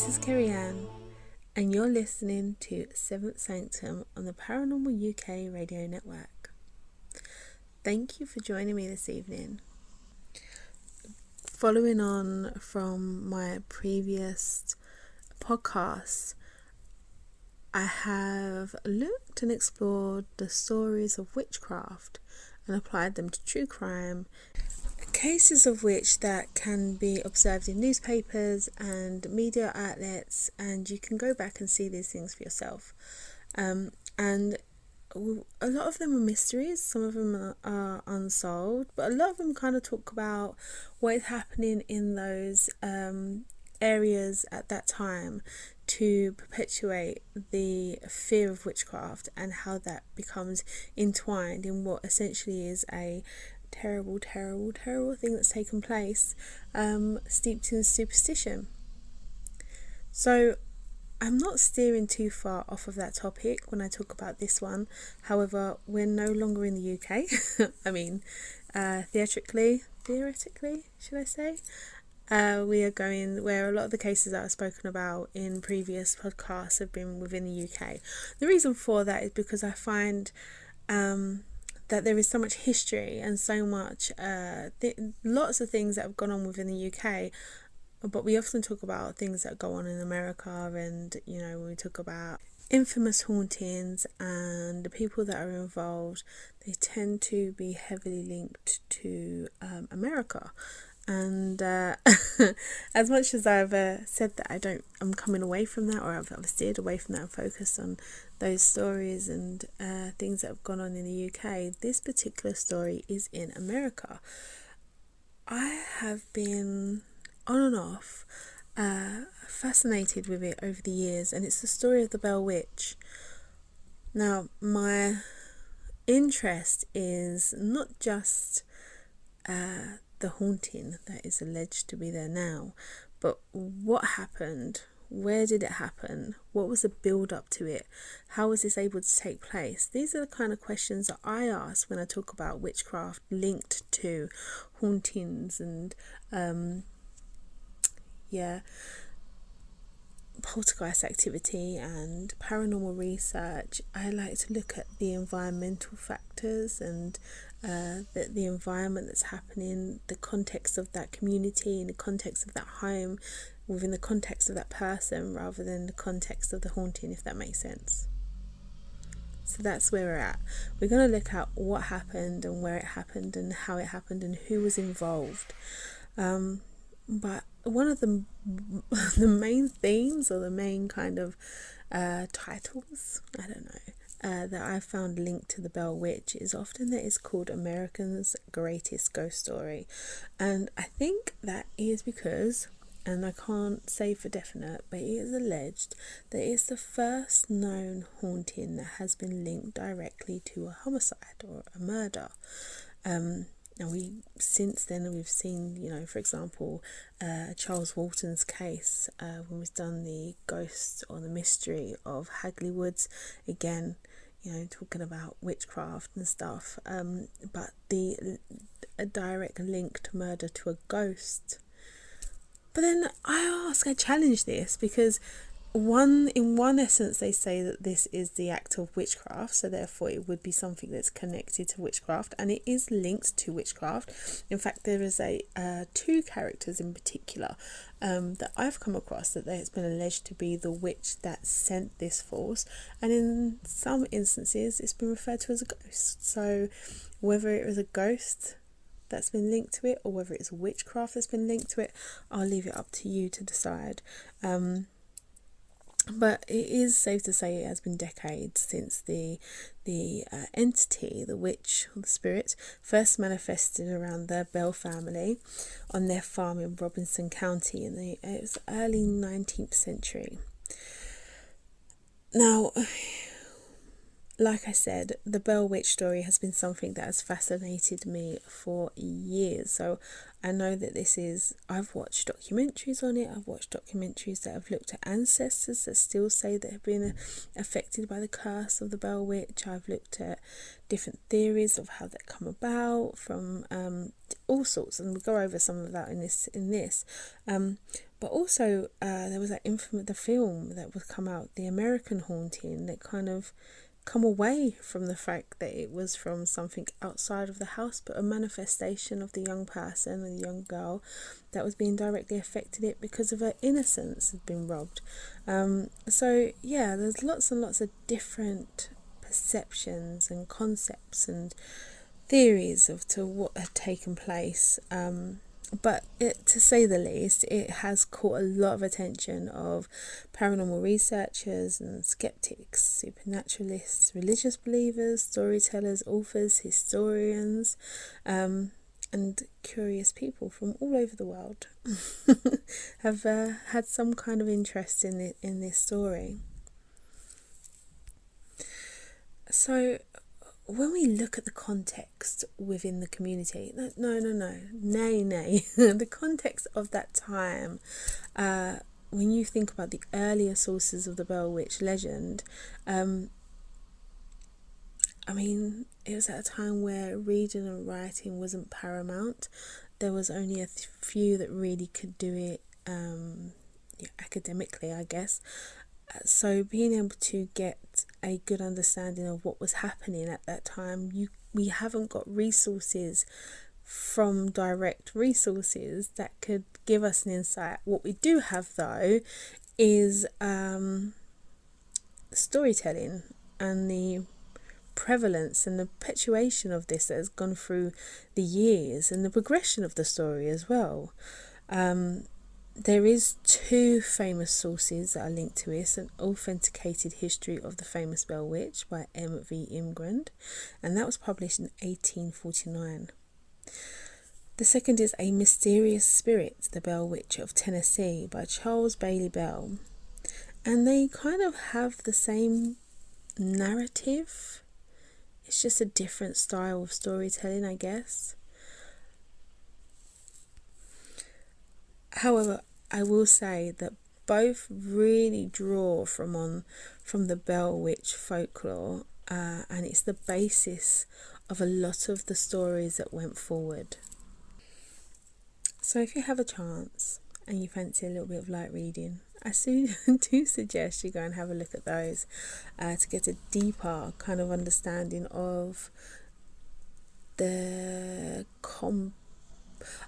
This is Kerry, and you're listening to Seventh Sanctum on the Paranormal UK radio network. Thank you for joining me this evening. Following on from my previous podcasts, I have looked and explored the stories of witchcraft and applied them to true crime, cases of which that can be observed in newspapers and media outlets, and you can go back and see these things for yourself. And a lot of them are mysteries, some of them are unsolved, but a lot of them kind of talk about what is happening in those areas at that time to perpetuate the fear of witchcraft and how that becomes entwined in what essentially is a terrible thing that's taken place, steeped in superstition. So I'm not steering too far off of that topic when I talk about this one. However, we're no longer in the UK. I mean, theoretically, should I say? We are going where a lot of the cases that I've spoken about in previous podcasts have been within the UK. The reason for that is because I find that there is so much history and so much lots of things that have gone on within the UK, but we often talk about things that go on in America, and when we talk about infamous hauntings and the people that are involved, they tend to be heavily linked to America. And as much as I've said that I'm coming away from that, or I've steered away from that and focused on those stories and things that have gone on in the UK, this particular story is in America. I have been on and off fascinated with it over the years, and it's the story of the Bell Witch. Now, my interest is not just the haunting that is alleged to be there now, but what happened, where did it happen, what was the build up to it, how was this able to take place? These are the kind of questions that I ask when I talk about witchcraft linked to hauntings and poltergeist activity and paranormal research. I like to look at the environmental factors and the environment that's happening, the context of that community, in the context of that home, within the context of that person, rather than the context of the haunting, if that makes sense. So that's where we're at. We're going to look at what happened and where it happened and how it happened and who was involved. But one of the main themes, or the main kind of titles, I don't know, that I found linked to the Bell Witch is often that it's called America's Greatest Ghost Story. And I think that is because, and I can't say for definite, but it is alleged that it's the first known haunting that has been linked directly to a homicide or a murder. And since then we've seen, for example, Charles Walton's case, when we've done the ghost or the mystery of Hagley Woods, again, talking about witchcraft and stuff, but a direct link to murder to a ghost. But then I challenge this, because in one essence they say that this is the act of witchcraft, so therefore it would be something that's connected to witchcraft, and it is linked to witchcraft. In fact, there is two characters in particular that I've come across that it's been alleged to be the witch that sent this force, and in some instances it's been referred to as a ghost. So whether it was a ghost that's been linked to it, or whether it's witchcraft that's been linked to it, I'll leave it up to you to decide. But it is safe to say it has been decades since the entity, the witch or the spirit, first manifested around the Bell family on their farm in Robertson County in it was early 19th century. Now, like I said, the Bell Witch story has been something that has fascinated me for years. So I know that I've watched documentaries on it. I've watched documentaries that have looked at ancestors that still say that have been affected by the curse of the Bell Witch. I've looked at different theories of how that come about from all sorts, and we'll go over some of that in this. But also there was that the film that would come out, The American Haunting, that kind of come away from the fact that it was from something outside of the house, but a manifestation of the young person and the young girl that was being directly affected it because of her innocence had been robbed. So yeah, there's lots and lots of different perceptions and concepts and theories to what had taken place. But to say the least, it has caught a lot of attention of paranormal researchers and skeptics, supernaturalists, religious believers, storytellers, authors, historians, and curious people from all over the world have had some kind of interest in this story. So when we look at the context within the community, nay, the context of that time, when you think about the earlier sources of the Bell Witch legend, I mean, it was at a time where reading and writing wasn't paramount. There was only a few that really could do it academically, I guess. So being able to get a good understanding of what was happening at that time, we haven't got resources from direct resources that could give us an insight. What we do have though is storytelling and the prevalence and the perpetuation of this that has gone through the years, and the progression of the story as well. There is two famous sources that are linked to this: an authenticated history of the famous Bell Witch by M.V. Imgrand, and that was published in 1849. The second is A Mysterious Spirit, the Bell Witch of Tennessee by Charles Bailey Bell, and they kind of have the same narrative. It's just a different style of storytelling, I guess. However, I will say that both really draw from the Bell Witch folklore, and it's the basis of a lot of the stories that went forward. So if you have a chance and you fancy a little bit of light reading, I do suggest you go and have a look at those to get a deeper kind of understanding of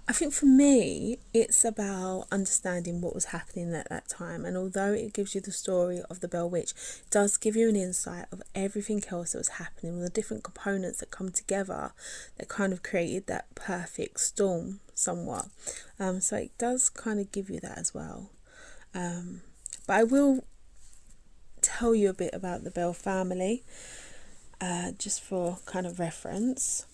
I think for me, it's about understanding what was happening at that time. And although it gives you the story of the Bell Witch, it does give you an insight of everything else that was happening, the different components that come together that kind of created that perfect storm somewhat. So it does kind of give you that as well. But I will tell you a bit about the Bell family, just for kind of reference.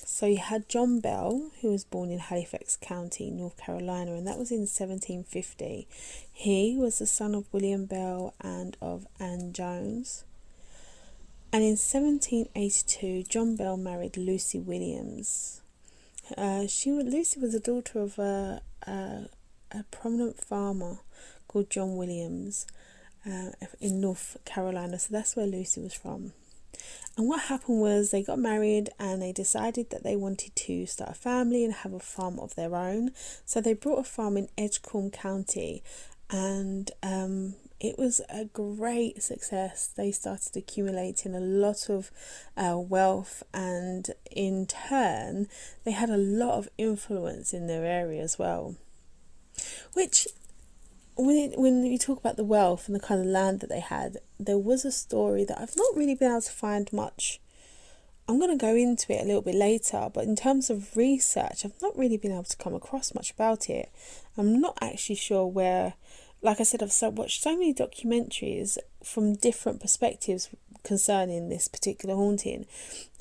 So you had John Bell, who was born in Halifax County, North Carolina, and that was in 1750. He was the son of William Bell and of Anne Jones. And in 1782, John Bell married Lucy Williams. Lucy was the daughter of a prominent farmer called John Williams in North Carolina. So that's where Lucy was from. And what happened was they got married and they decided that they wanted to start a family and have a farm of their own. So they bought a farm in Edgecombe County, and it was a great success. They started accumulating a lot of wealth, and in turn they had a lot of influence in their area as well, which when you talk about the wealth and the kind of land that they had, there was a story that I've not really been able to find much. I'm going to go into it a little bit later, but in terms of research, I've not really been able to come across much about it. I'm not actually sure where, like I said, I've watched so many documentaries from different perspectives concerning this particular haunting.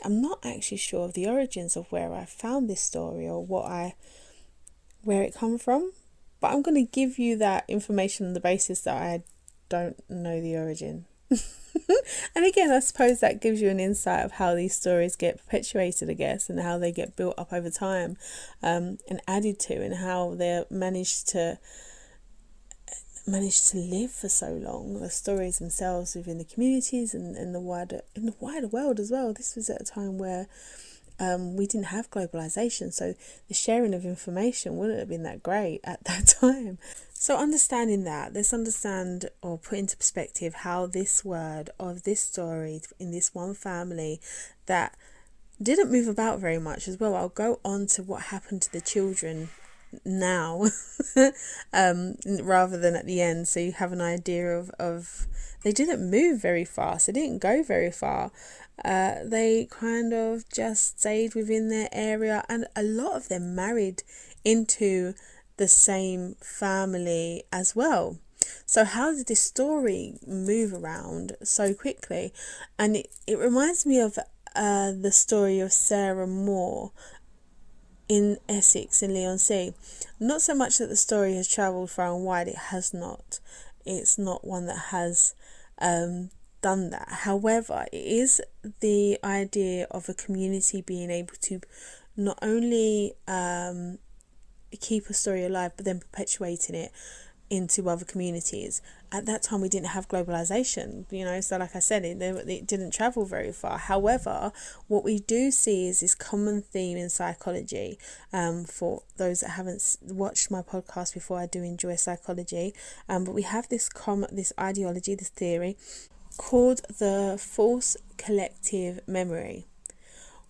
I'm not actually sure of the origins of where I found this story or where it come from. But I'm going to give you that information on the basis that I don't know the origin. And again, I suppose that gives you an insight of how these stories get perpetuated, I guess, and how they get built up over time, and added to, and how they're managed to live for so long. The stories themselves within the communities and the wider world as well. This was at a time where we didn't have globalization, so the sharing of information wouldn't have been that great at that time. So understanding that, let's understand or put into perspective how this word of this story in this one family that didn't move about very much as well. I'll go on to what happened to the children now rather than at the end, so you have an idea of they didn't move very fast, they didn't go very far. They kind of just stayed within their area, and a lot of them married into the same family as well. So how did this story move around so quickly? And it reminds me of the story of Sarah Moore in Essex in Leigh-on-Sea. Not so much that the story has travelled far and wide, it has not. It's not one that has done that. However, it is the idea of a community being able to not only keep a story alive, but then perpetuating it into other communities. At that time we didn't have globalization, so like I said, it didn't travel very far. However, what we do see is this common theme in psychology. For those that haven't watched my podcast before, I do enjoy psychology, but we have this ideology, this theory called the false collective memory.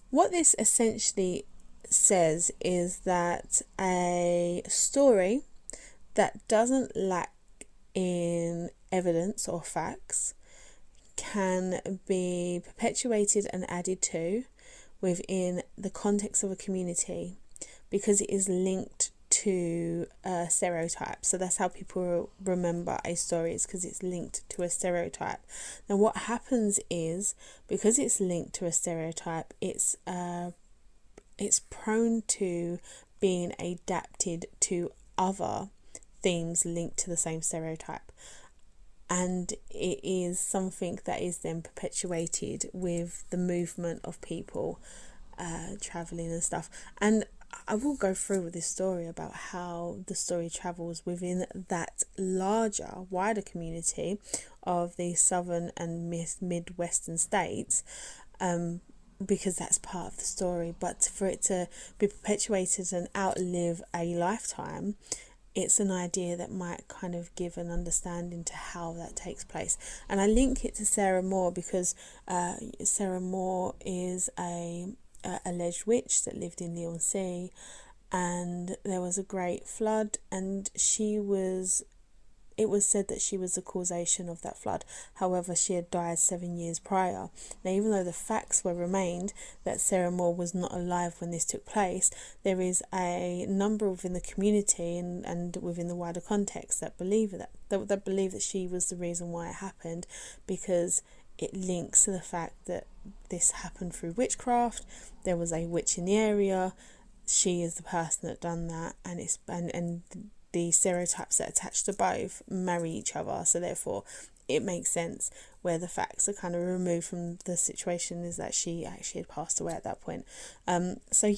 What this essentially says is that a story that doesn't lack in evidence or facts can be perpetuated and added to within the context of a community because it is linked to a stereotype. So that's how people remember a story, is because it's linked to a stereotype. Now what happens is, because it's linked to a stereotype, it's prone to being adapted to other themes linked to the same stereotype, and it is something that is then perpetuated with the movement of people traveling and stuff. And I will go through with this story about how the story travels within that wider community of the southern and midwestern states, because that's part of the story. But for it to be perpetuated and outlive a lifetime, it's an idea that might kind of give an understanding to how that takes place. And I link it to Sarah Moore because Sarah Moore is a alleged witch that lived in Leigh-on-Sea, and there was a great flood, and it was said that she was the causation of that flood. However, she had died 7 years prior. Now, even though the facts remained that Sarah Moore was not alive when this took place, there is a number within the community and within the wider context that believe that she was the reason why it happened, because it links to the fact that this happened through witchcraft. There was a witch in the area. She is the person that done that, and the stereotypes that attach to both marry each other, so therefore it makes sense where the facts are kind of removed from the situation is that she actually had passed away at that point. So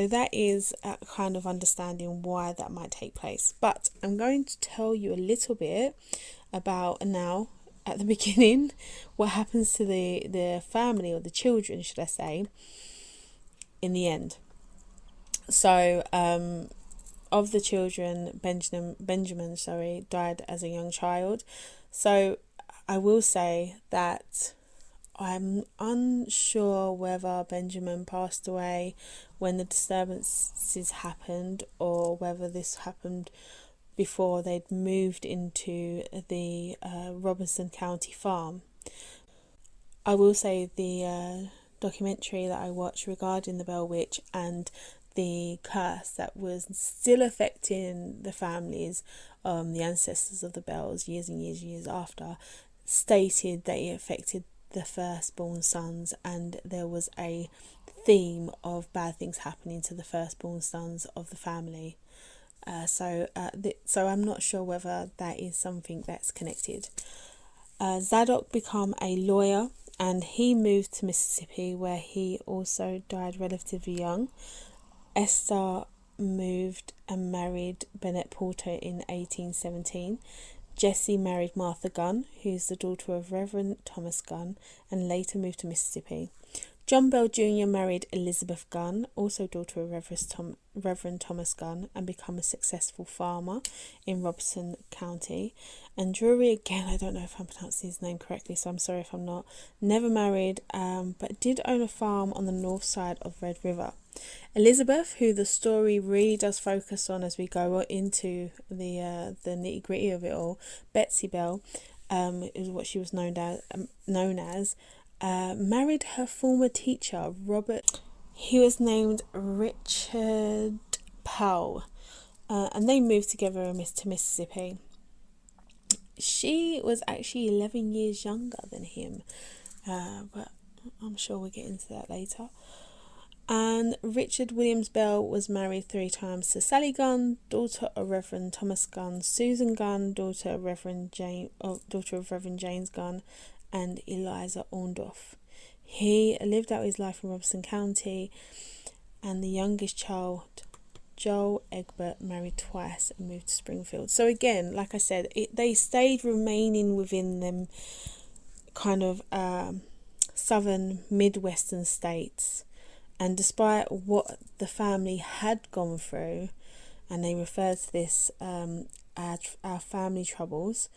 that is a kind of understanding why that might take place. But I'm going to tell you a little bit about now at the beginning what happens to the family, or the children should I say, in the end. So of the children, Benjamin died as a young child. So I will say that I'm unsure whether Benjamin passed away when the disturbances happened, or whether this happened before they'd moved into the Robertson County farm. I will say the documentary that I watched regarding the Bell Witch and the curse that was still affecting the families, the ancestors of the Bells years and years after, stated that it affected the firstborn sons, and there was a theme of bad things happening to the firstborn sons of the family. So I'm not sure whether that is something that's connected. Zadok became a lawyer, and he moved to Mississippi, where he also died relatively young. Esther moved and married Bennett Porter in 1817. Jessie married Martha Gunn, who's the daughter of Reverend Thomas Gunn, and later moved to Mississippi. John Bell Jr. married Elizabeth Gunn, also daughter of Reverend Thomas Gunn, and became a successful farmer in Robertson County. And Drury, again, I don't know if I'm pronouncing his name correctly, so I'm sorry if I'm not, never married, but did own a farm on the north side of Red River. Elizabeth, who the story really does focus on as we go into the nitty-gritty of it all, Betsy Bell, is what she was known as, married her former teacher, Robert. He was named Richard Powell, and they moved together to Mississippi. She was actually 11 years younger than him, but I'm sure we'll get into that later. And Richard Williams Bell was married 3 times to Sally Gunn, daughter of Reverend Thomas Gunn, Susan Gunn, daughter of Reverend James Gunn, and Eliza Orndorff. He lived out his life in Robertson County, and the youngest child, Joel Egbert, married twice and moved to Springfield. So again, like I said, they stayed remaining within them kind of southern Midwestern states. And despite what the family had gone through, and they refer to this our family troubles,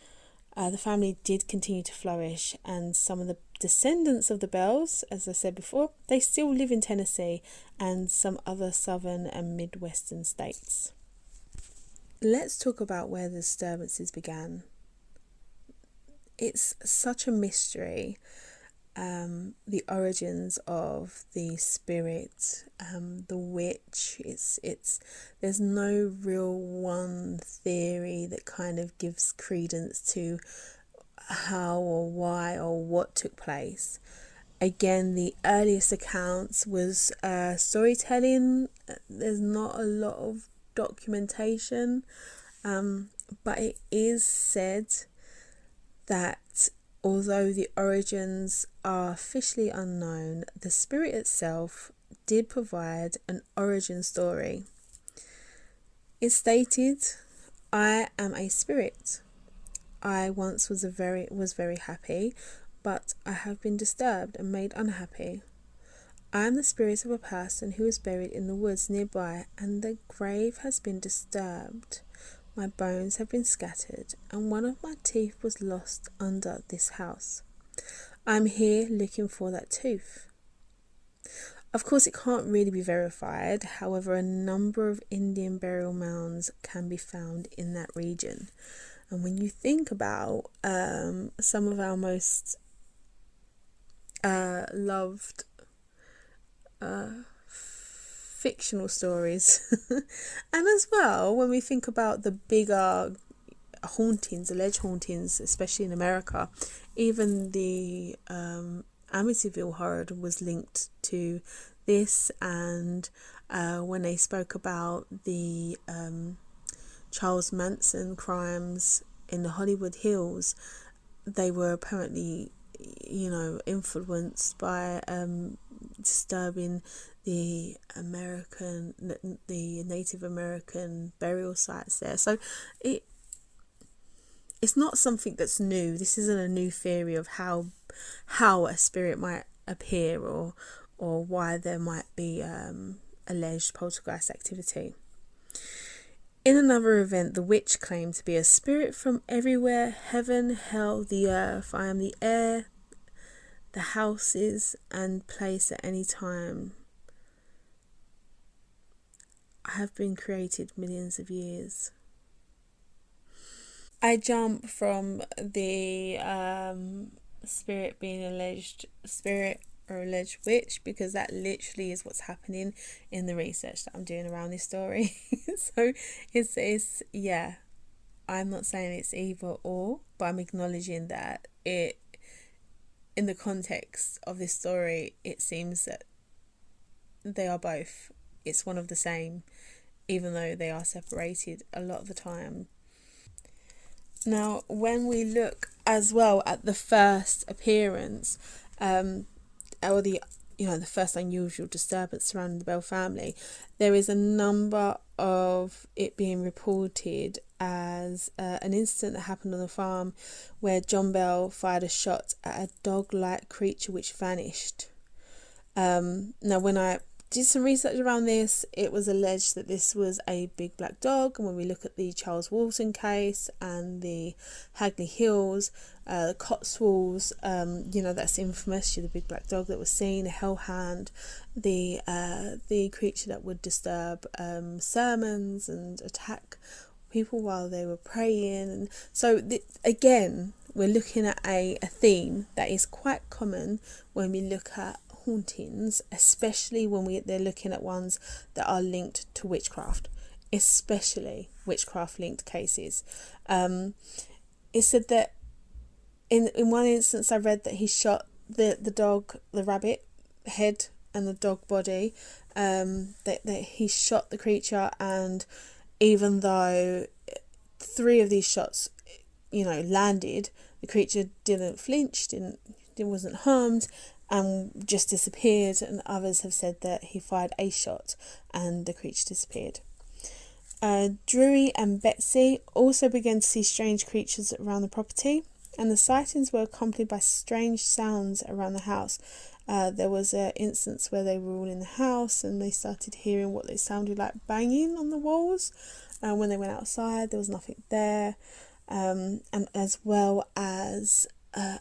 the family did continue to flourish, and some of the descendants of the Bells, as I said before, they still live in Tennessee and some other southern and Midwestern states. Let's talk about where the disturbances began. It's such a mystery. The origins of the spirit, the witch. It's there's no real one theory that kind of gives credence to how or why or what took place. Again, the earliest accounts was storytelling. There's not a lot of documentation, but it is said that although the origins are officially unknown, the spirit itself did provide an origin story. It stated, "I am a spirit. I once was very happy, but I have been disturbed and made unhappy. I am the spirit of a person who was buried in the woods nearby, and the grave has been disturbed. My bones have been scattered, and one of my teeth was lost under this house. I'm here looking for that tooth." Of course, it can't really be verified. However, a number of Indian burial mounds can be found in that region. And when you think about some of our most loved fictional stories, and as well when we think about the bigger hauntings, alleged hauntings, especially in America, even the Amityville horror was linked to this. And when they spoke about the Charles Manson crimes in the Hollywood Hills, they were apparently, influenced by disturbing the Native American burial sites there. So it's not something that's new. This isn't a new theory of how a spirit might appear or why there might be alleged poltergeist activity. In another event, the witch claimed to be a spirit from everywhere: heaven, hell, the earth. I am the air, the houses and place at any time. I have been created millions of years. I jump from the spirit being alleged spirit or alleged witch, because that literally is what's happening in the research that I'm doing around this story. So it's yeah, I'm not saying it's either or, but I'm acknowledging that it, in the context of this story, it seems that they are both. It's one of the same, even though they are separated a lot of the time. Now, when we look as well at the first appearance, or the first unusual disturbance surrounding the Bell family, there is a number of it being reported as an incident that happened on the farm where John Bell fired a shot at a dog-like creature which vanished. Now, when I did some research around this, it was alleged that this was a big black dog, and when we look at the Charles Walton case and the Hagley Hills, the Cotswolds, that's infamous. The big black dog that was seen, a hellhound, the creature that would disturb sermons and attack people while they were praying. And so again, we're looking at a theme that is quite common when we look at hauntings, especially when they're looking at ones that are linked to witchcraft, especially witchcraft linked cases. It said that in one instance I read that he shot the dog, the rabbit head and the dog body, that he shot the creature, and even though 3 of these shots landed, the creature didn't flinch, wasn't harmed, and just disappeared. And others have said that he fired a shot and the creature disappeared. Drury and Betsy also began to see strange creatures around the property, and the sightings were accompanied by strange sounds around the house. There was an instance where they were all in the house and they started hearing what they sounded like banging on the walls. When they went outside, there was nothing there, and as well as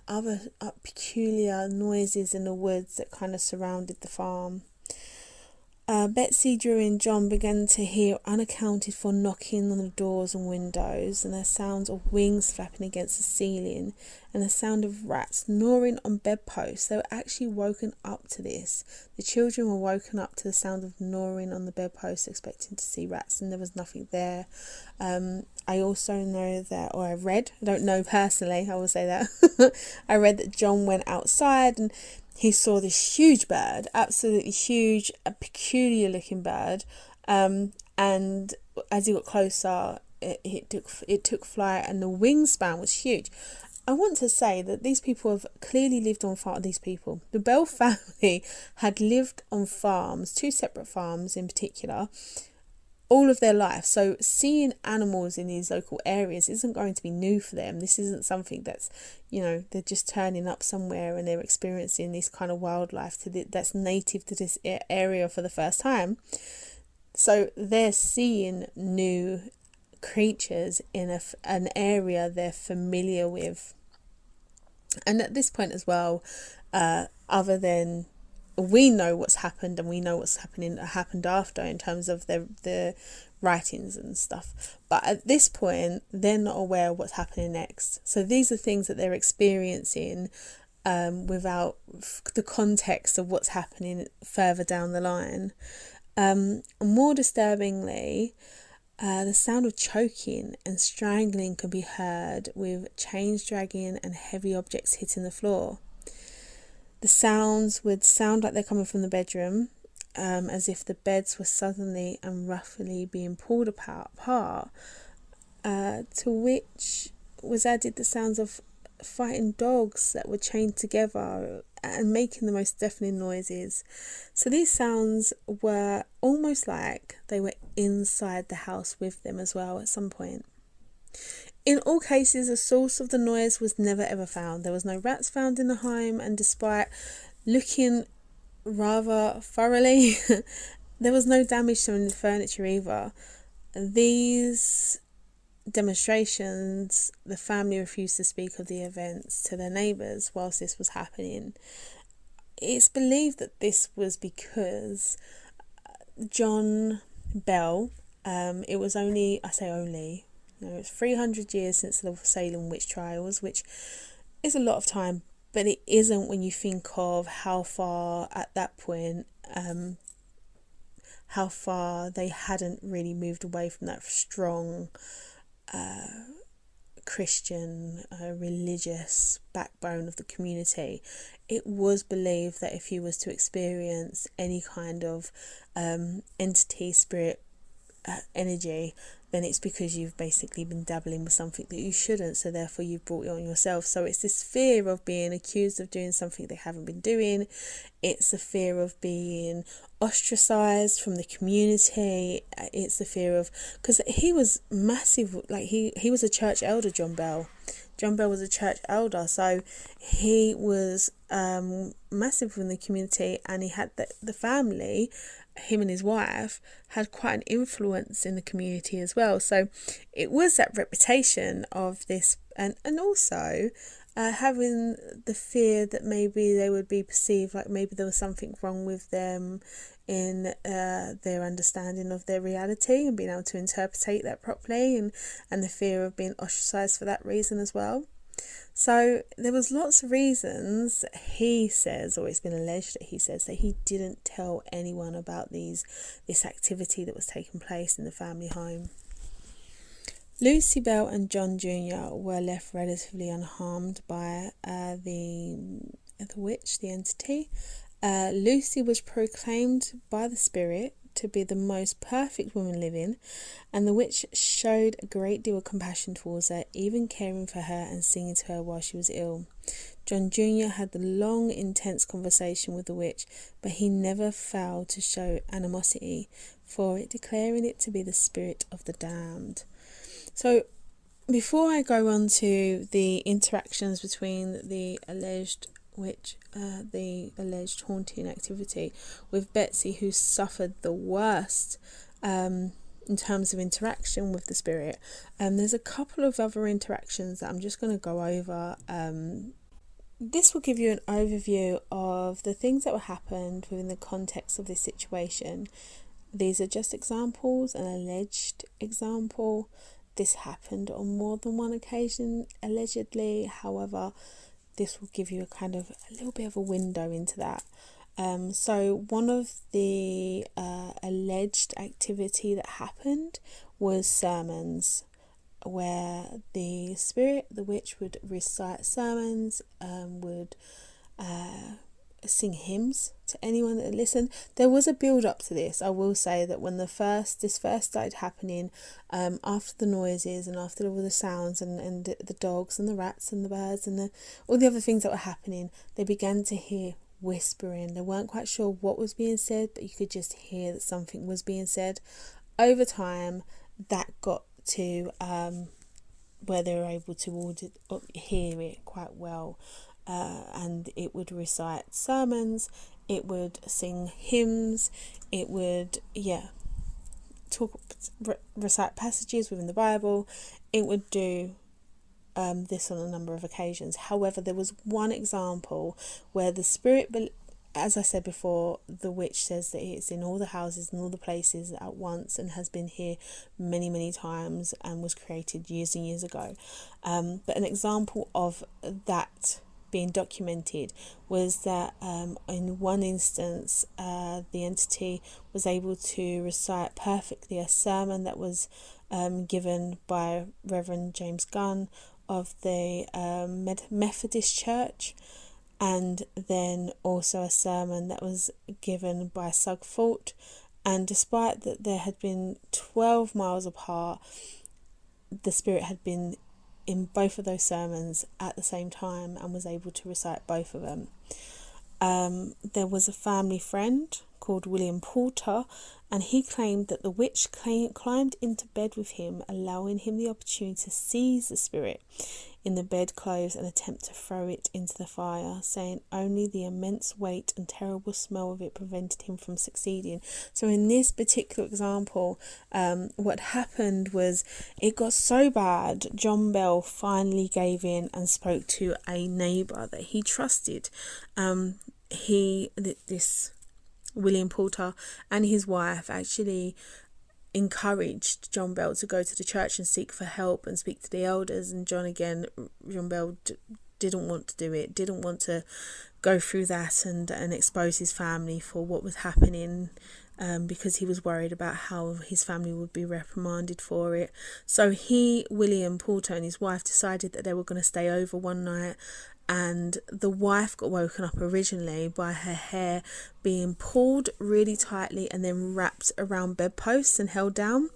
other peculiar noises in the woods that kind of surrounded the farm. Betsy, Drew and John began to hear unaccounted for knocking on the doors and windows, and the sounds of wings flapping against the ceiling, and the sound of rats gnawing on bedposts. They were actually woken up to this. The children were woken up to the sound of gnawing on the bedposts, expecting to see rats, and there was nothing there. I also know that, or I read, I don't know personally, I will say that, I read that John went outside and he saw this huge bird, absolutely huge, a peculiar looking bird, and as he got closer, it took flight, and the wingspan was huge. I want to say that these people have clearly lived on farms. The Bell family had lived on farms, 2 separate farms in particular, all of their life. So seeing animals in these local areas isn't going to be new for them. This isn't something that's, they're just turning up somewhere and they're experiencing this kind of wildlife that's native to this area for the first time. So they're seeing new creatures in an area they're familiar with. And at this point as well, other than we know what's happened and we know what's happened after in terms of the writings and stuff, but at this point they're not aware of what's happening next. So these are things that they're experiencing without the context of what's happening further down the line. More disturbingly, the sound of choking and strangling can be heard, with chains dragging and heavy objects hitting the floor. The sounds would sound like they're coming from the bedroom, as if the beds were suddenly and roughly being pulled apart, to which was added the sounds of fighting dogs that were chained together and making the most deafening noises. So these sounds were almost like they were inside the house with them as well at some point. In all cases, the source of the noise was never ever found. There was no rats found in the home, and despite looking rather thoroughly, there was no damage to the furniture either. These demonstrations, the family refused to speak of the events to their neighbours whilst this was happening. It's believed that this was because John Bell, it was it's 300 years since the Salem witch trials, which is a lot of time, but it isn't when you think of how far at that point, how far they hadn't really moved away from that strong Christian religious backbone of the community. It was believed that if you was to experience any kind of entity, spirit, energy, then it's because you've basically been dabbling with something that you shouldn't, so therefore you've brought it on yourself. So it's this fear of being accused of doing something they haven't been doing. It's the fear of being ostracized from the community. It's the fear of, because he was massive, like he was a church elder, John Bell. John Bell was a church elder, so he was massive in the community, and he had the family, him and his wife, had quite an influence in the community as well. So it was that reputation of this, and also having the fear that maybe they would be perceived, like maybe there was something wrong with them in their understanding of their reality and being able to interpretate that properly, and the fear of being ostracized for that reason as well. So there was lots of reasons he says, or it's been alleged that he says, that he didn't tell anyone about this activity that was taking place in the family home. Lucy Bell and John Jr. were left relatively unharmed by the witch, the entity. Lucy was proclaimed by the spirit to be the most perfect woman living, and the witch showed a great deal of compassion towards her, even caring for her and singing to her while she was ill. John Jr. had the long, intense conversation with the witch, but he never failed to show animosity for it, declaring it to be the spirit of the damned. So before I go on to the interactions between the alleged witch, the alleged haunting activity with Betsy, who suffered the worst in terms of interaction with the spirit, there's a couple of other interactions that I'm just going to go over. This will give you an overview of the things that were happened within the context of this situation. These are just examples, an alleged example. This happened on more than one occasion, allegedly. However, this will give you a little bit of a window into that. So one of the alleged activity that happened was sermons, where the spirit, the witch, would recite sermons, would sing hymns to anyone that listened. There was a build up to this. I will say that when this first started happening, after the noises and after all the sounds and the dogs and the rats and the birds and all the other things that were happening, they began to hear whispering. They weren't quite sure what was being said, but you could just hear that something was being said. Over time, that got to where they were able to hear it quite well. And it would recite sermons, it would sing hymns, it would recite passages within the Bible. It would do this on a number of occasions. However, there was one example where the spirit, as I said before, the witch says that it's in all the houses and all the places at once, and has been here many, many times, and was created years and years ago. But an example of that being documented was that in one instance, the entity was able to recite perfectly a sermon that was given by Reverend James Gunn of the Methodist Church, and then also a sermon that was given by Sug Fort. And despite that there had been 12 miles apart, the spirit had been in both of those sermons at the same time and was able to recite both of them. There was a family friend called William Porter, and he claimed that the witch climbed into bed with him, allowing him the opportunity to seize the spirit in the bedclothes and attempt to throw it into the fire, saying only the immense weight and terrible smell of it prevented him from succeeding. So in this particular example, what happened was it got so bad, John Bell finally gave in and spoke to a neighbour that he trusted. This William Porter and his wife actually encouraged John Bell to go to the church and seek for help and speak to the elders, and John Bell didn't want to do it, didn't want to go through that and expose his family for what was happening, because he was worried about how his family would be reprimanded for it. So William Porter and his wife decided that they were going to stay over one night and the wife got woken up originally by her hair being pulled really tightly and then wrapped around bedposts and held down.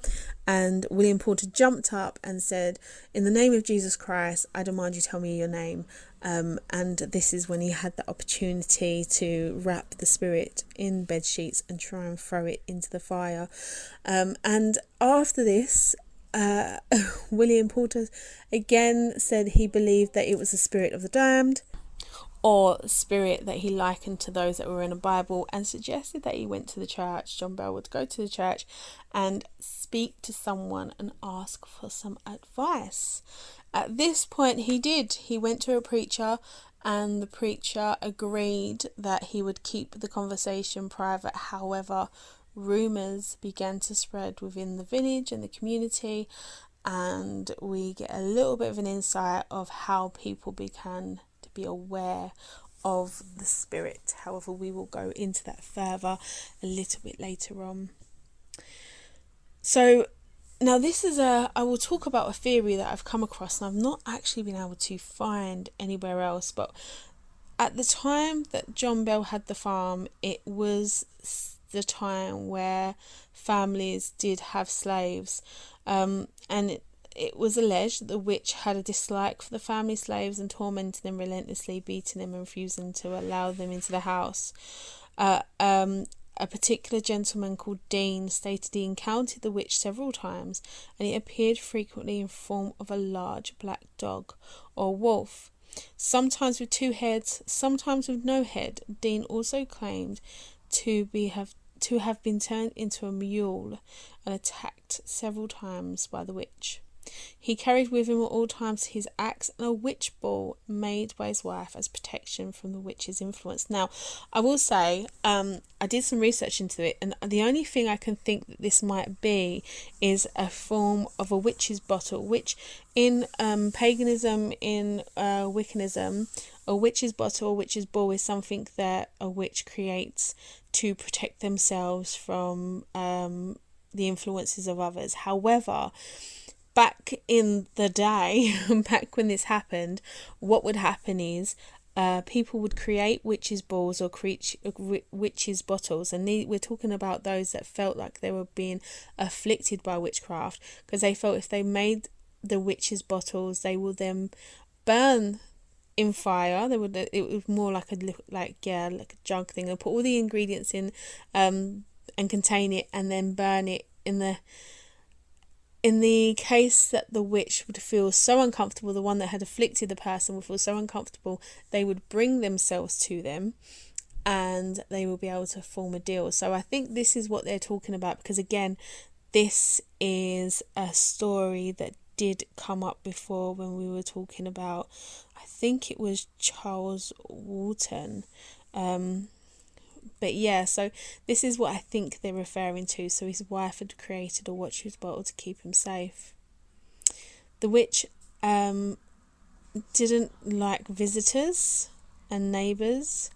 And William Porter jumped up and said, "In the name of Jesus Christ, I demand you tell me your name." And this is when he had the opportunity to wrap the spirit in bed sheets and try and throw it into the fire. And after this, William Porter again said he believed that it was the spirit of the damned, or spirit that he likened to those that were in the Bible, and suggested that he went to the church. John Bell would go to the church and speak to someone and ask for some advice. At this point he did. He went to a preacher, and the preacher agreed that he would keep the conversation private. However, rumours began to spread within the village and the community, and we get a little bit of an insight of how people began to be aware of the spirit. However, we will go into that further a little bit later on. So now I will talk about a theory that I've come across, and I've not actually been able to find anywhere else, but at the time that John Bell had the farm, it was the time where families did have slaves, and it was alleged that the witch had a dislike for the family slaves and tormented them relentlessly, beating them and refusing to allow them into the house. A particular gentleman called Dean stated he encountered the witch several times, and it appeared frequently in form of a large black dog or wolf, sometimes with 2 heads, sometimes with no head. Dean also claimed to have been turned into a mule and attacked several times by the witch. He carried with him at all times his axe and a witch ball made by his wife as protection from the witch's influence. Now, I will say, I did some research into it, and the only thing I can think that this might be is a form of a witch's bottle, which in paganism, in Wiccanism, a witch's bottle, a witch's ball is something that a witch creates to protect themselves from the influences of others. However, back in the day, back when this happened, what would happen is people would create witches' balls or witches' bottles, and we're talking about those that felt like they were being afflicted by witchcraft, because they felt if they made the witches' bottles, they would then burn in fire. It was more like a jug thing. They'll put all the ingredients in and contain it, and then burn it in the case that the witch would feel so uncomfortable, the one that had afflicted the person would feel so uncomfortable, they would bring themselves to them and they will be able to form a deal. So I think this is what they're talking about, because again, this is a story that did come up before when we were talking about, I think it was Charles Walton. But yeah, so this is what I think they're referring to. So his wife had created a witch's bottle to keep him safe. The witch didn't like visitors and neighbours.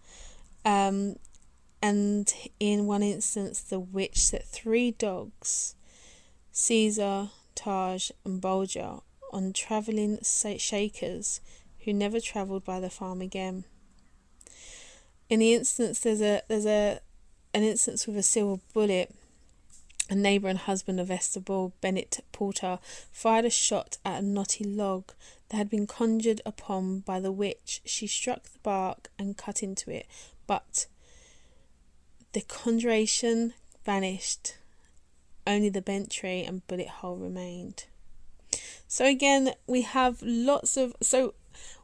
And in one instance, the witch set 3 dogs, Caesar, Taj and Bulger, on travelling shakers who never travelled by the farm again. In the instance, there's an instance with a silver bullet. A neighbour and husband of Esther Ball, Bennett Porter, fired a shot at a knotty log that had been conjured upon by the witch. She struck the bark and cut into it, but the conjuration vanished. Only the bent tree and bullet hole remained. So again, we have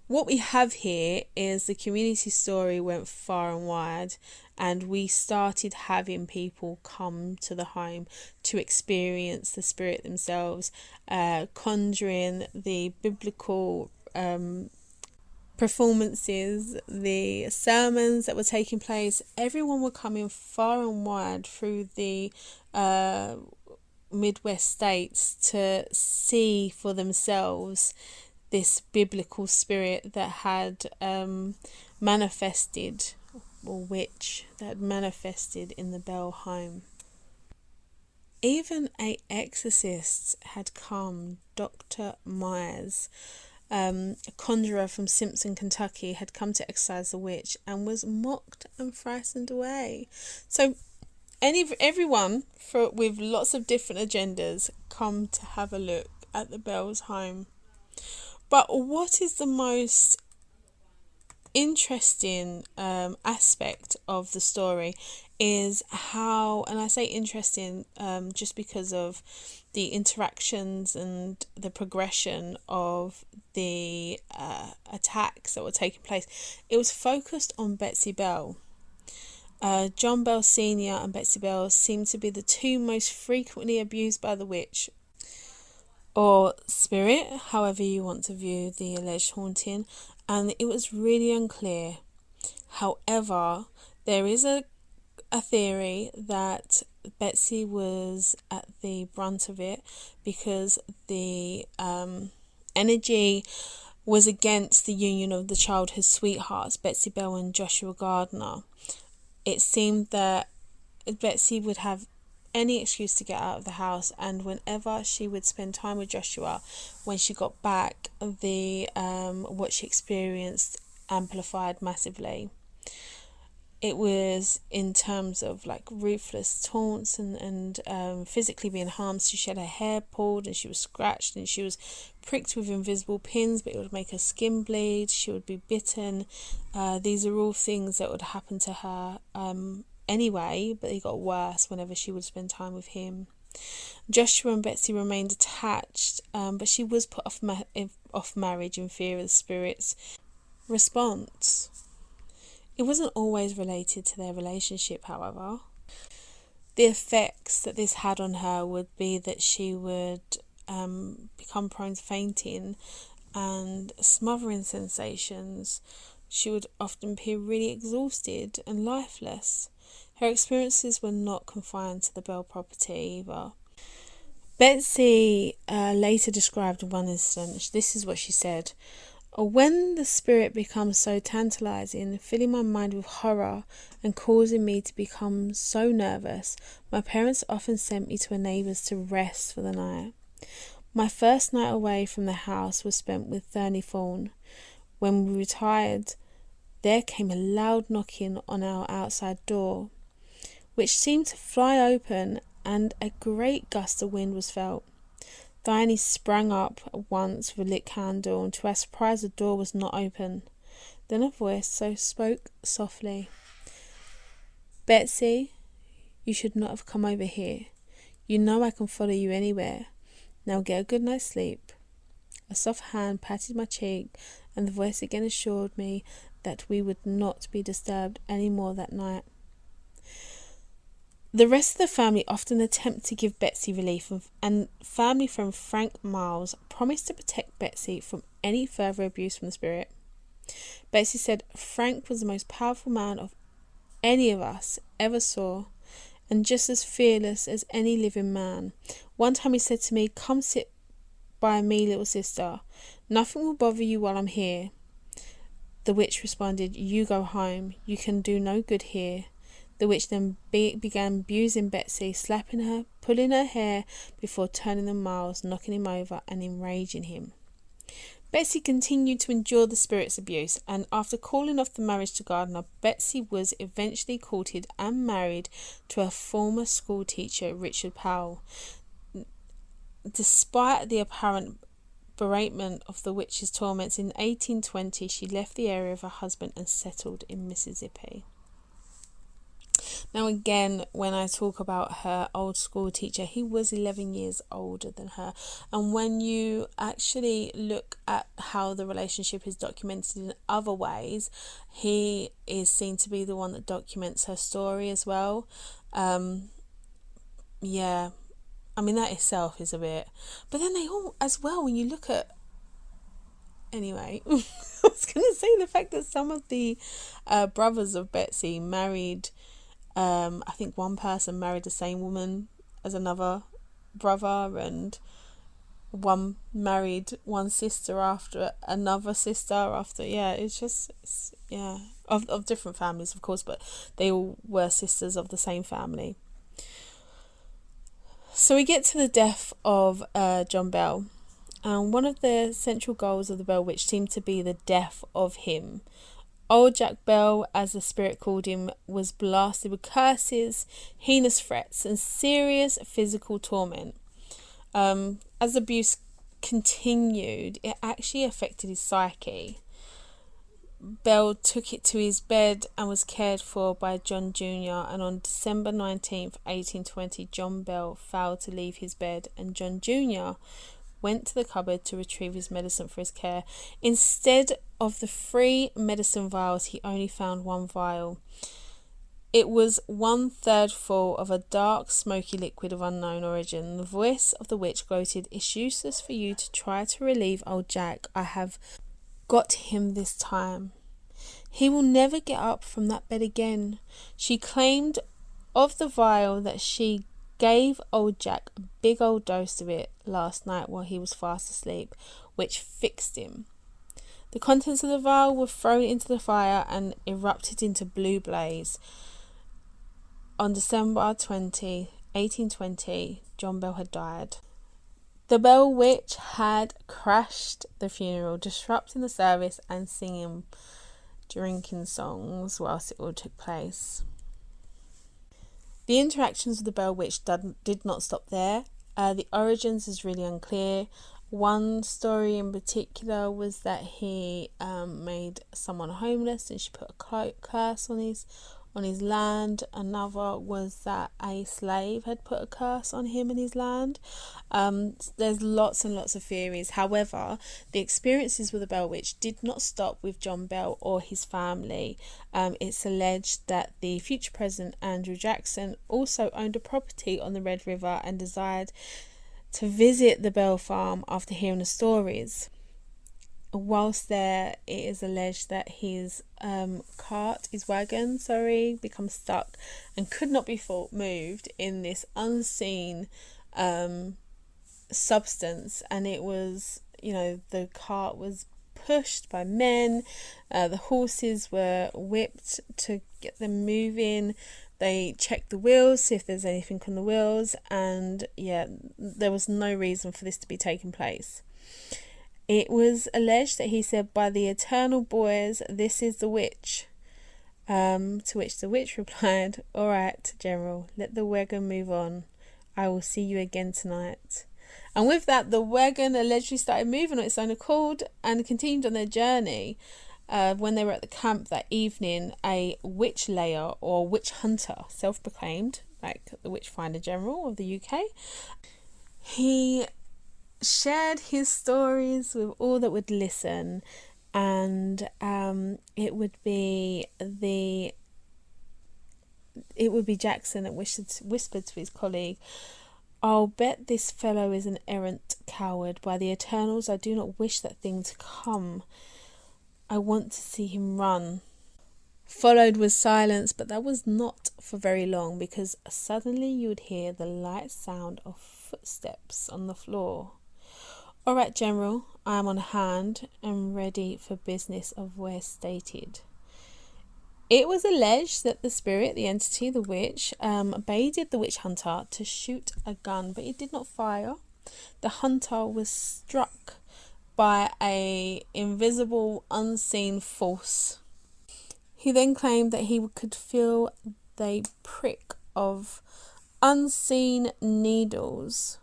what we have here is the community story went far and wide, and we started having people come to the home to experience the spirit themselves, conjuring the biblical performances, the sermons that were taking place. Everyone were coming far and wide through the Midwest states to see for themselves this biblical spirit that had manifested, or witch that had manifested in the Bell home. Even an exorcist had come, Dr. Myers, a conjurer from Simpson, Kentucky, had come to exorcise the witch and was mocked and frightened away. So everyone with lots of different agendas come to have a look at the Bell's home. But what is the most interesting aspect of the story is how, and I say interesting just because of the interactions and the progression of the attacks that were taking place. It was focused on Betsy Bell. John Bell Sr. and Betsy Bell seemed to be the two most frequently abused by the witch or spirit, however you want to view the alleged haunting, and it was really unclear. However, there is a theory that Betsy was at the brunt of it because the energy was against the union of the childhood sweethearts, Betsy Bell and Joshua Gardner. It seemed that Betsy would have any excuse to get out of the house, and whenever she would spend time with Joshua, when she got back, the what she experienced amplified massively. It was in terms of like ruthless taunts and physically being harmed. She had her hair pulled and she was scratched and she was pricked with invisible pins, but it would make her skin bleed. She would be bitten. These are all things that would happen to her anyway, but they got worse whenever she would spend time with him. Joshua and Betsy remained attached, but she was put off marriage in fear of the spirit's response. It wasn't always related to their relationship, however. The effects that this had on her would be that she would become prone to fainting and smothering sensations. She would often appear really exhausted and lifeless. Her experiences were not confined to the Bell property either. Betsy later described one instance. This is what she said. When the spirit becomes so tantalizing, filling my mind with horror and causing me to become so nervous, my parents often sent me to a neighbour's to rest for the night. My first night away from the house was spent with Thurney Thorne. When we retired, there came a loud knocking on our outside door, which seemed to fly open, and a great gust of wind was felt. Thynne sprang up at once with a lit candle, and to our surprise the door was not open. Then a voice spoke softly. "Betsy, you should not have come over here. You know I can follow you anywhere. Now get a good night's sleep." A soft hand patted my cheek, and the voice again assured me that we would not be disturbed any more that night. The rest of the family often attempt to give Betsy relief, and family friend Frank Miles promised to protect Betsy from any further abuse from the spirit. Betsy said Frank was the most powerful man of any of us ever saw, and just as fearless as any living man. One time he said to me, "Come sit by me, little sister. Nothing will bother you while I'm here." The witch responded, "You go home. You can do no good here." The witch then began abusing Betsy, slapping her, pulling her hair before turning on Miles, knocking him over and enraging him. Betsy continued to endure the spirit's abuse, and after calling off the marriage to Gardner, Betsy was eventually courted and married to her former school teacher, Richard Powell. Despite the apparent beratement of the witch's torments, in 1820 she left the area of her husband and settled in Mississippi. Now again, when I talk about her old school teacher, he was 11 years older than her. And when you actually look at how the relationship is documented in other ways, he is seen to be the one that documents her story as well. Yeah, I mean, that itself is a bit... But then they all, as well, when you look at... Anyway, I was going to say the fact that some of the brothers of Betsy married... I think one person married the same woman as another brother, and one married one sister after another sister after. Yeah, it's just of different families, of course, but they all were sisters of the same family. So we get to the death of John Bell, And one of the central goals of the Bell Witch seemed to be the death of him. Old Jack Bell, as the spirit called him, was blasted with curses, heinous threats, and serious physical torment. As abuse continued, it actually affected his psyche. Bell took it to his bed and was cared for by John Jr. And on December 19th, 1820, John Bell failed to leave his bed, and John Jr. went to the cupboard to retrieve his medicine for his care. Instead of the 3 medicine vials, he only found 1 vial. It was 1/3 full of a dark, smoky liquid of unknown origin. The voice of the witch gloated, "It's useless for you to try to relieve old Jack. I have got him this time. He will never get up from that bed again." She claimed of the vial that she gave old Jack a big old dose of it last night while he was fast asleep, which fixed him. The contents of the vial were thrown into the fire and erupted into blue blaze. On December 20, 1820, John Bell had died. The Bell Witch had crashed the funeral, disrupting the service and singing drinking songs whilst it all took place. The interactions with the Bell Witch did not stop there. The origins is really unclear. One story in particular was that he made someone homeless and she put a curse on his land. Another was that a slave had put a curse on him and his land. There's lots and lots of theories. However, the experiences with the Bell Witch did not stop with John Bell or his family. It's alleged that the future president Andrew Jackson also owned a property on the Red River and desired to visit the Bell farm after hearing the stories. Whilst there, it is alleged that his wagon, become stuck and could not be moved in this unseen substance, and it was, the cart was pushed by men, the horses were whipped to get them moving. They checked the wheels, see if there's anything on the wheels, and there was no reason for this to be taking place. It was alleged that he said, "By the eternal boys, this is the witch." To which the witch replied, "All right, General, let the wagon move on. I will see you again tonight." And with that, the wagon allegedly started moving on its own accord and continued on their journey. When they were at the camp that evening, a witch layer or witch hunter, self-proclaimed, like the Witch Finder General of the UK, he shared his stories with all that would listen, and it would be Jackson that whispered to his colleague, "I'll bet this fellow is an errant coward. By the eternals, I do not wish that thing to come. I want to see him run." Followed was silence, but that was not for very long, because suddenly you would hear the light sound of footsteps on the floor. "All right, General, I am on hand and ready for business," a voice stated. It was alleged that the spirit, the entity, the witch, baited the witch hunter to shoot a gun, but he did not fire. The hunter was struck by a invisible, unseen force. He then claimed that he could feel the prick of unseen needles.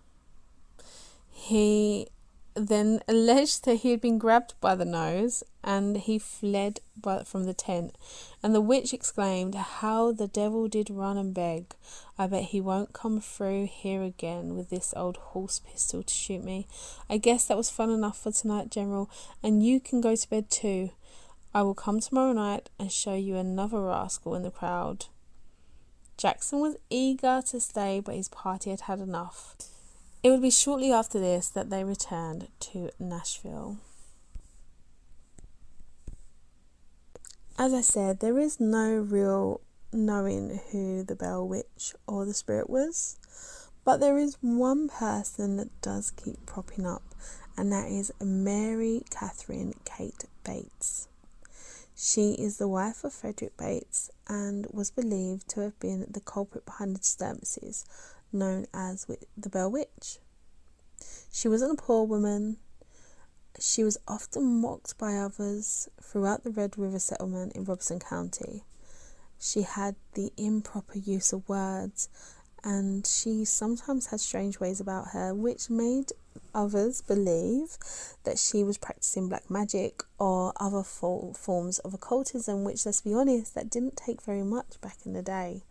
He then alleged that he had been grabbed by the nose and he fled from the tent. And the witch exclaimed, "How the devil did run and beg. I bet he won't come through here again with this old horse pistol to shoot me. I guess that was fun enough for tonight, General, and you can go to bed too. I will come tomorrow night and show you another rascal in the crowd." Jackson was eager to stay, but his party had had enough. It would be shortly after this that they returned to Nashville. As I said, there is no real knowing who the Bell Witch or the spirit was, but there is one person that does keep propping up, and that is Mary Catherine Kate Bates. She is the wife of Frederick Bates and was believed to have been the culprit behind the disturbances known as the Bell Witch. She wasn't a poor woman. She was often mocked by others throughout the Red River settlement in Robertson County. She had the improper use of words, and she sometimes had strange ways about her, which made others believe that she was practicing black magic or other forms of occultism, which, let's be honest, that didn't take very much back in the day.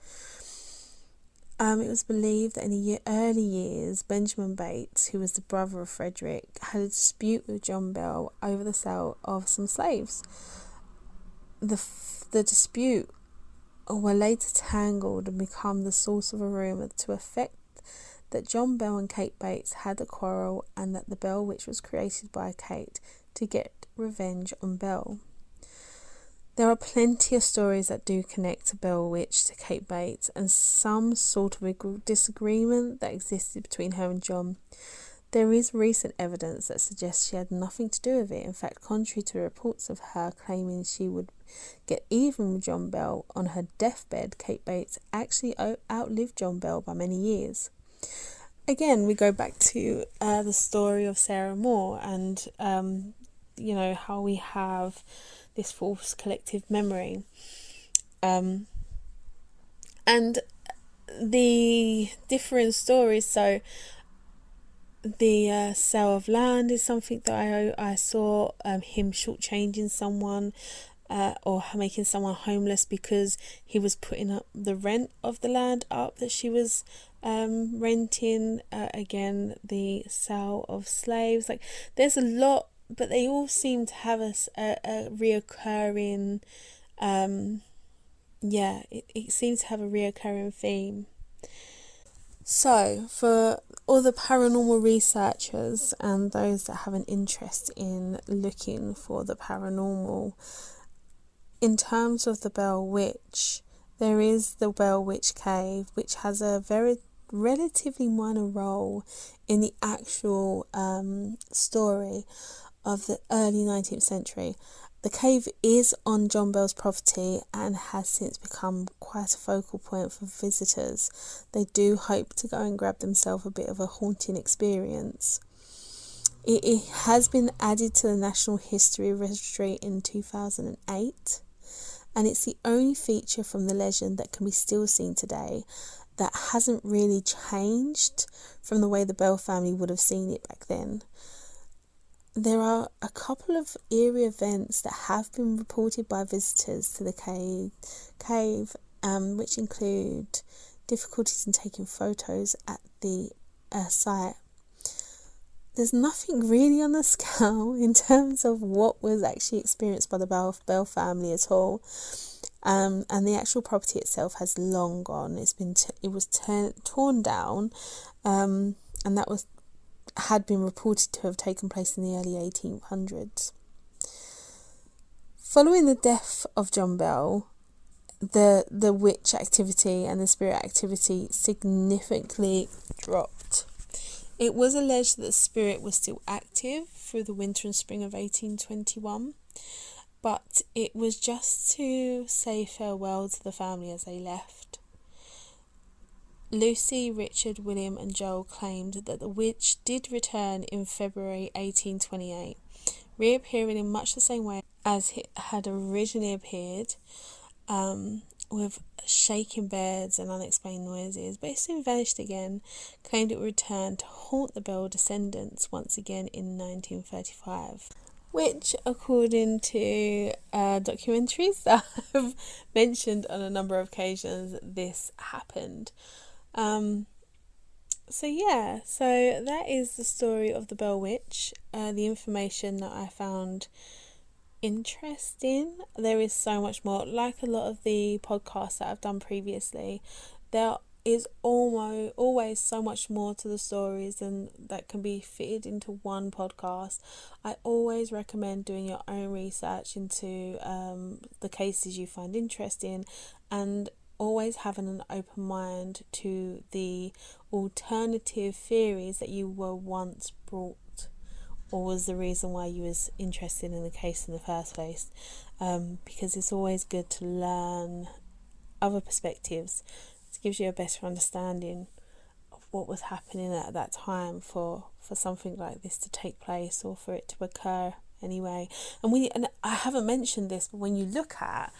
It was believed that in the early years, Benjamin Bates, who was the brother of Frederick, had a dispute with John Bell over the sale of some slaves. The dispute were later tangled and become the source of a rumour to effect that John Bell and Kate Bates had a quarrel, and that the Bell Witch was created by Kate to get revenge on Bell. There are plenty of stories that do connect the Bell Witch to Kate Bates, and some sort of disagreement that existed between her and John. There is recent evidence that suggests she had nothing to do with it. In fact, contrary to reports of her claiming she would get even with John Bell on her deathbed, Kate Bates actually outlived John Bell by many years. Again, we go back to the story of Sarah Moore and, how we have this false collective memory. And the different stories, so the sale of land is something that I saw him shortchanging someone or making someone homeless because he was putting up the rent of the land up that she was renting. Again, the sale of slaves. Like, there's a lot, but they all seem to have a reoccurring it seems to have a reoccurring theme. So, for all the paranormal researchers and those that have an interest in looking for the paranormal, in terms of the Bell Witch, there is the Bell Witch Cave, which has a very relatively minor role in the actual story of the early 19th century. The cave is on John Bell's property and has since become quite a focal point for visitors. They do hope to go and grab themselves a bit of a haunting experience. It has been added to the National History Registry in 2008, and it's the only feature from the legend that can be still seen today that hasn't really changed from the way the Bell family would have seen it back then. There are a couple of eerie events that have been reported by visitors to the cave, which include difficulties in taking photos at the site. There's nothing really on the scale in terms of what was actually experienced by the Bell family at all. And the actual property itself has long gone. It was torn down, and that had been reported to have taken place in the early 1800s. Following the death of John Bell, the witch activity and the spirit activity significantly dropped. It was alleged that the spirit was still active through the winter and spring of 1821, but it was just to say farewell to the family as they left. Lucy, Richard, William and Joel claimed that the witch did return in February 1828, reappearing in much the same way as it had originally appeared, with shaking beds and unexplained noises, but it soon vanished again, claimed it would return to haunt the Bell descendants once again in 1935. Which, according to documentaries that I've mentioned on a number of occasions, this happened. So that is the story of the Bell Witch. The information that I found interesting. There is so much more. Like a lot of the podcasts that I've done previously, there is always so much more to the stories and that can be fitted into one podcast. I always recommend doing your own research into the cases you find interesting, and always having an open mind to the alternative theories that you were once brought, or was the reason why you was interested in the case in the first place, because it's always good to learn other perspectives. It gives you a better understanding of what was happening at that time for something like this to take place, or for it to occur anyway. And I haven't mentioned this, but when you look at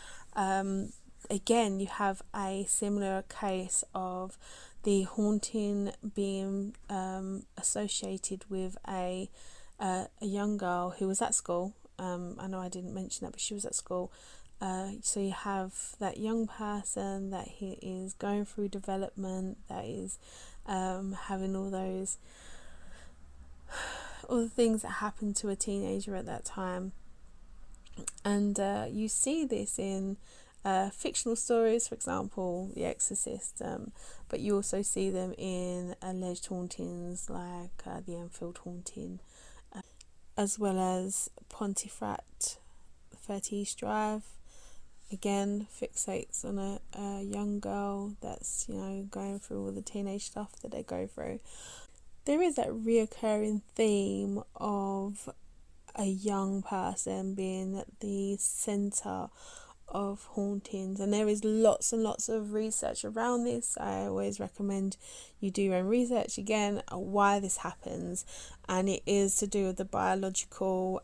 again, you have a similar case of the haunting being associated with a young girl who was at school. I know I didn't mention that, but she was at school. So you have that young person that he is going through development, that is having all the things that happen to a teenager at that time. And you see this in fictional stories, for example, The Exorcist, but you also see them in alleged hauntings like the Enfield haunting, as well as Pontefract 30 East Drive. Again, fixates on a young girl that's, going through all the teenage stuff that they go through. There is that reoccurring theme of a young person being at the centre of hauntings, and there is lots and lots of research around this. I always recommend you do your own research again why this happens, and it is to do with the biological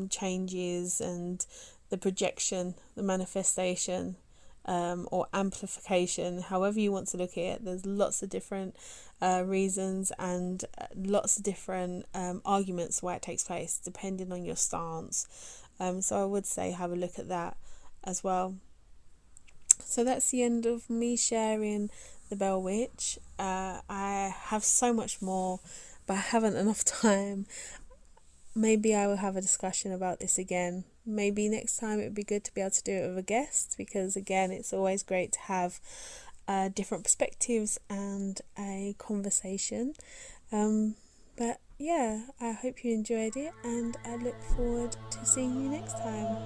changes and the projection, the manifestation, or amplification, however you want to look at it. There's lots of different reasons and lots of different arguments why it takes place, depending on your stance. So I would say have a look at that as well. So that's the end of me sharing the Bell Witch. I have so much more, but I haven't enough time. Maybe I will have a discussion about this again. Maybe next time it would be good to be able to do it with a guest, because again, it's always great to have different perspectives and a conversation. But yeah, I hope you enjoyed it, and I look forward to seeing you next time.